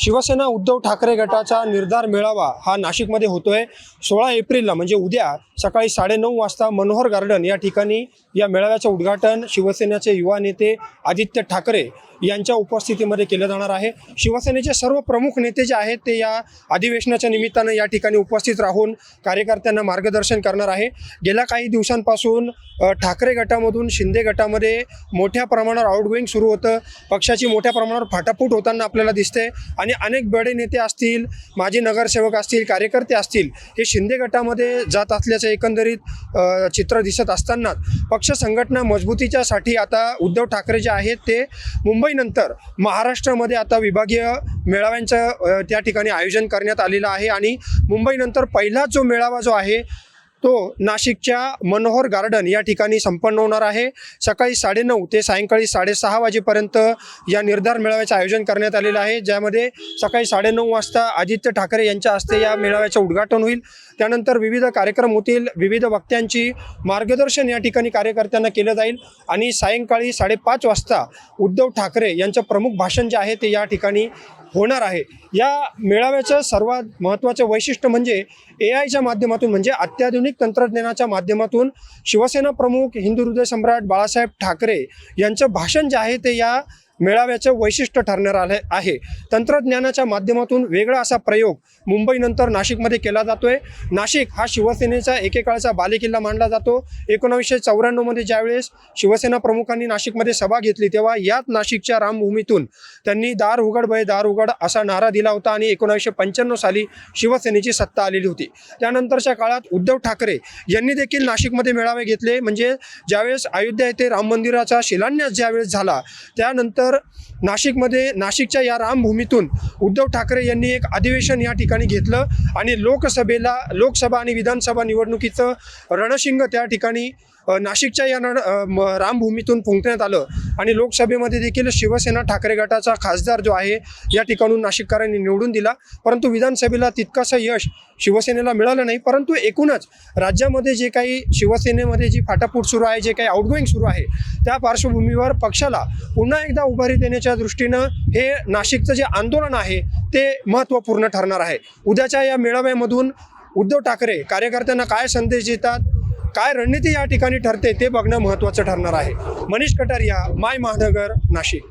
शिवसेना उद्धव ठाकरे गटाचा निर्धार मेळावा हा नाशिकमध्ये होतोय 16 एप्रिलला म्हणजे उद्या सकाळी 9:30 वाजता मनोहर गार्डन या ठिकाणी या मेळाव्याचं उद्घाटन शिवसेनेचे युवा नेते आदित्य ठाकरे यांच्या उपस्थितीमध्ये केलं जाणार आहे। शिवसेनेचे सर्व प्रमुख नेते जे आहेत ते या अधिवेशनाच्या निमित्तानं या ठिकाणी उपस्थित राहून कार्यकर्त्यांना मार्गदर्शन करणार आहे। गेल्या काही दिवसांपासून ठाकरे गटामधून शिंदे गटामध्ये मोठ्या प्रमाणावर आउटगोईंग सुरू होतं, पक्षाची मोठ्या प्रमाणावर फाटाफूट होताना आपल्याला दिसते आणि अनेक बडे नेते असतील, माजी नगरसेवक असतील, कार्यकर्ते असतील हे शिंदे गटामध्ये जात असल्याचं एकंदरीत चित्र दिसत असताना पक्ष संघटना मजबूतीच्यासाठी आता उद्धव ठाकरे जे आहेत ते मुंबईनंतर महाराष्ट्रामध्ये आता विभागीय मेळाव्यांचं त्या ठिकाणी आयोजन करण्यात आलेलं आहे आणि मुंबईनंतर पहिला जो मेळावा जो आहे तो नाशिकच्या मनोहर गार्डन या ठिकाणी संपन्न होणार आहे। सकाळी 9:30 ते सायंकाळी 6:30 वाजेपर्यंत या निर्धार मेळाव्याचं आयोजन करण्यात आलेलं आहे, ज्यामध्ये सकाळी 9:30 वाजता आदित्य ठाकरे यांच्या हस्ते या मेळाव्याचं उद्घाटन होईल। त्यानंतर विविध कार्यक्रम होतील, विविध वक्त्यांची मार्गदर्शन या ठिकाणी कार्यकर्त्यांना केलं जाईल आणि सायंकाळी 5:30 वाजता उद्धव ठाकरे यांचं प्रमुख भाषण जे आहे ते या ठिकाणी होणार आहे। या मेळाव्याचं सर्वात महत्त्वाचं वैशिष्ट्य म्हणजे AIच्या माध्यमातून म्हणजे अत्याधुनिक तंत्रज्ञानाच्या माध्यमातून शिवसेना प्रमुख हिंदू हृदय सम्राट बाळासाहेब ठाकरे यांचं भाषण जे आहे ते या मेळाव्याचं वैशिष्ट्य ठरणार आहे। तंत्रज्ञानाच्या माध्यमातून वेगळा असा प्रयोग मुंबईनंतर नाशिकमध्ये केला जातोय। नाशिक हा शिवसेनेचा एकेकाळचा बालेकिल्ला मानला जातो। 1994 मध्ये ज्यावेळेस शिवसेना प्रमुखांनी नाशिकमध्ये सभा घेतली तेव्हा याच नाशिकच्या रामभूमीतून त्यांनी दार उघड भय दार उघड असा नारा दिला होता आणि 1995 साली शिवसेनेची सत्ता आलेली होती। त्यानंतरच्या काळात उद्धव ठाकरे यांनी देखील नाशिकमध्ये मेळावे घेतले, म्हणजे ज्यावेळेस अयोध्या येथे राम मंदिराचा शिलान्यास ज्यावेळेस झाला त्यानंतर नाशिकमध्ये नाशिकच्या या रामभूमीतून उद्धव ठाकरे यांनी एक अधिवेशन या ठिकाणी घेतलं आणि लोकसभा आणि विधानसभा निवडणुकीचं रणशिंग त्या ठिकाणी नाशिकच्या या रामभूमीतून फुंकण्यात आलं आणि लोकसभेमध्ये देखील शिवसेना ठाकरे गटाचा खासदार जो आहे या ठिकाणून नाशिककरांनी निवडून दिला, परंतु विधानसभेला तितकंसं यश शिवसेनेला मिळालं नाही। परंतु एकूणच राज्यामध्ये जे काही शिवसेनेमध्ये जी फाटाफूट सुरू आहे, जे काही आउटगोईंग सुरू आहे त्या पार्श्वभूमीवर पक्षाला पुन्हा एकदा उभारी देण्याच्या दृष्टीनं हे नाशिकचं जे आंदोलन आहे ते महत्त्वपूर्ण ठरणार आहे। उद्याच्या या मेळाव्यामधून उद्धव ठाकरे कार्यकर्त्यांना काय संदेश देतात, काय रणनीती या ठिकाणी ठरते ते बघणं महत्त्वाचं ठरणार आहे। मनीष कटारिया, माय महानगर, नाशिक।